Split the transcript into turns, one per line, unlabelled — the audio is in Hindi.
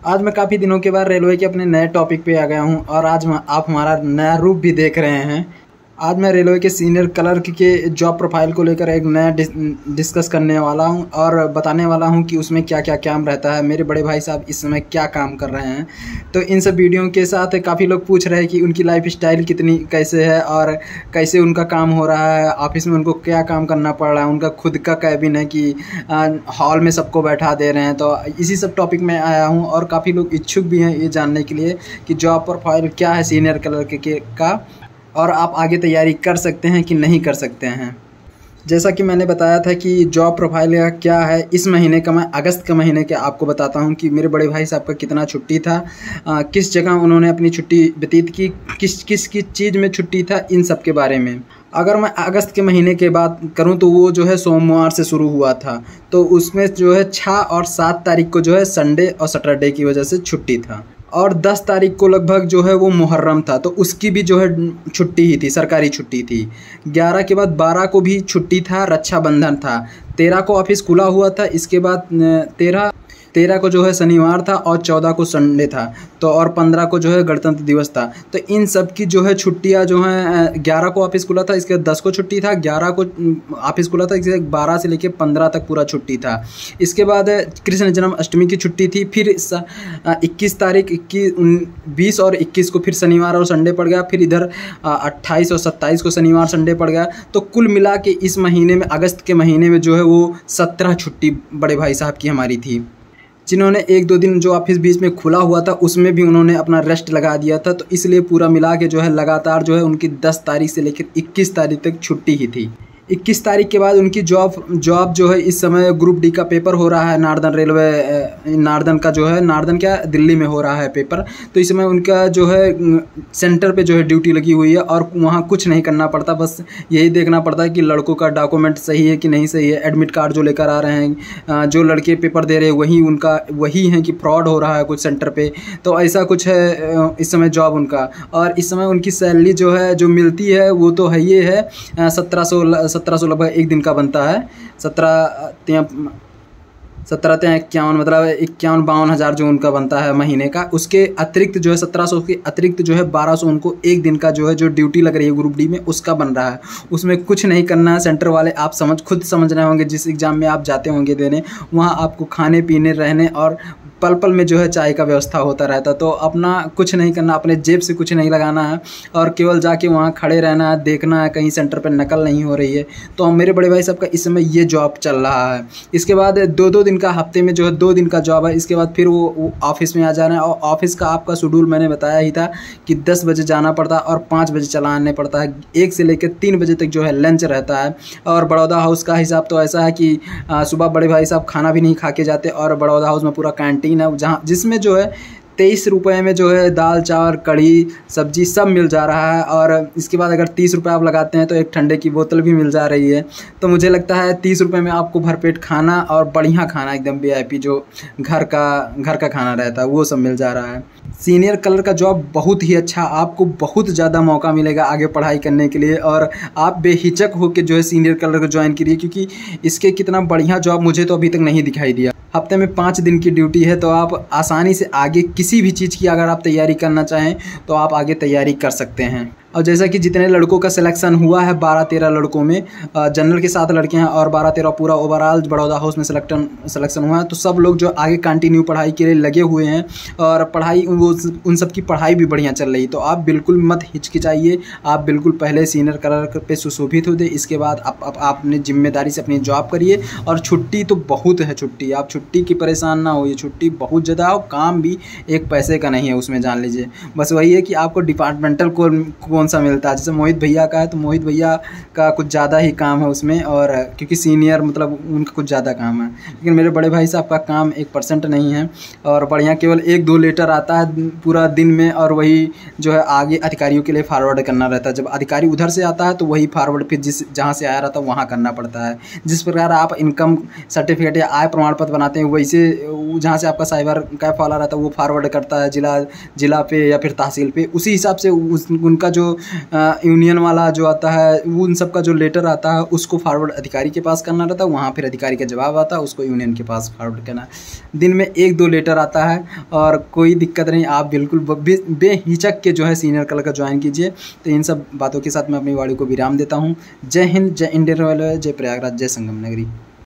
आज मैं काफ़ी दिनों के बाद रेलवे के अपने नए टॉपिक पे आ गया हूँ और आज आप हमारा नया रूप भी देख रहे हैं। आज मैं रेलवे के सीनियर क्लर्क के जॉब प्रोफाइल को लेकर एक नया डिस्कस करने वाला हूँ और बताने वाला हूँ कि उसमें क्या क्या काम रहता है। मेरे बड़े भाई साहब इस समय क्या काम कर रहे हैं, तो इन सब वीडियो के साथ काफ़ी लोग पूछ रहे हैं कि उनकी लाइफ स्टाइल कितनी कैसे है और कैसे उनका काम हो रहा है, ऑफिस में उनको क्या काम करना पड़ रहा है, उनका खुद का कैबिन है कि हॉल में सबको बैठा दे रहे हैं। तो इसी सब टॉपिक में आया हूँ और काफ़ी लोग इच्छुक भी हैं ये जानने के लिए कि जॉब प्रोफाइल क्या है सीनियर क्लर्क का और आप आगे तैयारी कर सकते हैं कि नहीं कर सकते हैं। जैसा कि मैंने बताया था कि जॉब प्रोफाइल का क्या है, इस महीने का मैं अगस्त के महीने के आपको बताता हूं कि मेरे बड़े भाई साहब का कितना छुट्टी था, किस जगह उन्होंने अपनी छुट्टी व्यतीत की, किस चीज़ में छुट्टी था, इन सब के बारे में। अगर मैं अगस्त के महीने की बात करूं तो वो जो है सोमवार से शुरू हुआ था, तो उसमें जो है 6 और 7 तारीख को जो है संडे और सैटरडे की वजह से छुट्टी था और 10 तारीख को लगभग जो है वो मुहर्रम था, तो उसकी भी जो है छुट्टी ही थी, सरकारी छुट्टी थी। 11 के बाद 12 को भी छुट्टी था, रक्षाबंधन था। 13 को ऑफिस खुला हुआ था, इसके बाद 13 को जो है शनिवार था और 14 को संडे था, तो और 15 को जो है गणतंत्र दिवस था। तो इन सब की जो है छुट्टियां जो हैं, 11 को ऑफिस खुला था, इसके 10 को छुट्टी था, 11 को ऑफिस खुला था, इसके 12 से लेकर 15 तक पूरा छुट्टी था। इसके बाद कृष्ण जन्माष्टमी की छुट्टी थी, फिर 21 तारीख 20 और 21 को फिर शनिवार और संडे पड़ गया, फिर इधर 28 और 27 को शनिवार संडे पड़ गया। तो कुल मिला के इस महीने में, अगस्त के महीने में जो है वो 17 छुट्टी बड़े भाई साहब की हमारी थी, जिन्होंने 1-2 दिन जो ऑफिस बीच में खुला हुआ था उसमें भी उन्होंने अपना रेस्ट लगा दिया था। तो इसलिए पूरा मिला के जो है लगातार जो है उनकी 10 तारीख से लेकर 21 तारीख तक छुट्टी ही थी। 21 तारीख के बाद उनकी जॉब जो है, इस समय ग्रुप डी का पेपर हो रहा है, नार्दर्न रेलवे, नार्दर्न का जो है, नार्दर्न क्या दिल्ली में हो रहा है पेपर। तो इस समय उनका जो है सेंटर पे जो है ड्यूटी लगी हुई है और वहाँ कुछ नहीं करना पड़ता, बस यही देखना पड़ता है कि लड़कों का डॉक्यूमेंट सही है कि नहीं सही है। एडमिट कार्ड जो लेकर आ रहे हैं, जो लड़के पेपर दे रहे हैं वही है कि फ्रॉड हो रहा है कुछ सेंटर पे, तो ऐसा कुछ है इस समय जॉब उनका। और इस समय उनकी सैलरी जो है जो मिलती है वो तो है ये है 1700 लगभग एक दिन का बनता है। 17-51 मतलब 51-52 हज़ार जो उनका बनता है महीने का। उसके अतिरिक्त जो है 1700 के अतिरिक्त जो है 1200 उनको एक दिन का जो है जो ड्यूटी लग रही है ग्रुप डी में उसका बन रहा है। उसमें कुछ नहीं करना है। सेंटर वाले आप खुद समझ रहे होंगे, जिस एग्ज़ाम में आप जाते होंगे देने, वहाँ आपको खाने पीने रहने और पल पल में जो है चाय का व्यवस्था होता रहता। तो अपना कुछ नहीं करना, अपने जेब से कुछ नहीं लगाना है और केवल जाके वहाँ खड़े रहना है, देखना है कहीं सेंटर पर नकल नहीं हो रही है। तो मेरे बड़े भाई साहब का इस समय ये जॉब चल रहा है। इसके बाद 2-2 दिन का, हफ्ते में जो है 2 दिन का जॉब है। इसके बाद फिर वो ऑफिस में आ जाना है और ऑफिस का आपका शेड्यूल मैंने बताया ही था कि 10 बजे जाना पड़ता है और 5 बजे चला आने पड़ता है। 1 से लेकर 3 बजे तक जो है लंच रहता है। और बड़ौदा हाउस का हिसाब तो ऐसा है कि सुबह बड़े भाई साहब खाना भी नहीं खा के जाते और बड़ौदा हाउस में पूरा कैंटीन है जिसमें जो है 23 रुपये में जो है दाल चावल कढ़ी सब्जी सब मिल जा रहा है। और इसके बाद अगर 30 रुपये आप लगाते हैं तो एक ठंडे की बोतल भी मिल जा रही है। तो मुझे लगता है 30 रुपये में आपको भरपेट खाना और बढ़िया खाना, एकदम VIP जो घर का खाना रहता है वो सब मिल जा रहा है। सीनियर क्लर्क का जॉब बहुत ही अच्छा, आपको बहुत ज़्यादा मौका मिलेगा आगे पढ़ाई करने के लिए और आप बेहिचक होकर जो है सीनियर क्लर्क ज्वाइन करिए, क्योंकि इसके कितना बढ़िया जॉब मुझे तो अभी तक नहीं दिखाई दिया। हफ्ते में 5 दिन की ड्यूटी है, तो आप आसानी से आगे किसी भी चीज़ की अगर आप तैयारी करना चाहें तो आप आगे तैयारी कर सकते हैं। और जैसा कि जितने लड़कों का सिलेक्शन हुआ है 12-13 लड़कों में, जनरल के 7 लड़के हैं और 12-13 पूरा ओवरऑल बड़ौदा हाउस में सिलेक्शन हुआ है। तो सब लोग जो आगे कंटिन्यू पढ़ाई के लिए लगे हुए हैं और पढ़ाई उन सब की पढ़ाई भी बढ़िया चल रही है। तो आप बिल्कुल मत हिचकिचाइए, आप बिल्कुल पहले सीनियर क्लर्क पे सुशोभित हो दे, इसके बाद आप अपनी जिम्मेदारी से अपनी जॉब करिए। और छुट्टी तो बहुत है, छुट्टी आप छुट्टी की परेशान ना होइए, छुट्टी बहुत ज़्यादा और काम भी एक पैसे का नहीं है उसमें, जान लीजिए। बस वही है कि आपको डिपार्टमेंटल कौन सा मिलता है। जैसे मोहित भैया का है तो मोहित भैया का कुछ ज़्यादा ही काम है उसमें, और क्योंकि सीनियर मतलब उनका कुछ ज़्यादा काम है। लेकिन मेरे बड़े भाई साहब का काम 1% नहीं है और बढ़िया केवल 1-2 लेटर आता है पूरा दिन में और वही जो है आगे अधिकारियों के लिए फॉरवर्ड करना रहता है। जब अधिकारी उधर से आता है तो वही फॉरवर्ड फिर जहाँ से आया रहता है वहाँ करना पड़ता है। जिस प्रकार आप इनकम सर्टिफिकेट या आय प्रमाण पत्र बनाते हैं, वैसे जहाँ से आपका साइबर कैफ वाला रहता है वो फॉरवर्ड करता है जिला पे या फिर तहसील पे। उसी हिसाब से उनका जो यूनियन वाला जो आता है, वो उन सब का जो लेटर आता है उसको फॉरवर्ड अधिकारी के पास करना रहता है, वहाँ फिर अधिकारी का जवाब आता है, उसको यूनियन के पास फॉरवर्ड करना है। दिन में 1-2 लेटर आता है और कोई दिक्कत नहीं, आप बिल्कुल बेहिचक के जो है सीनियर क्लर्क का ज्वाइन कीजिए। तो इन सब बातों के साथ मैं अपनी वाणी को विराम देता हूँ। जय हिंद, जय इंडियन रेलवे, जय प्रयागराज, जय संगम नगरी।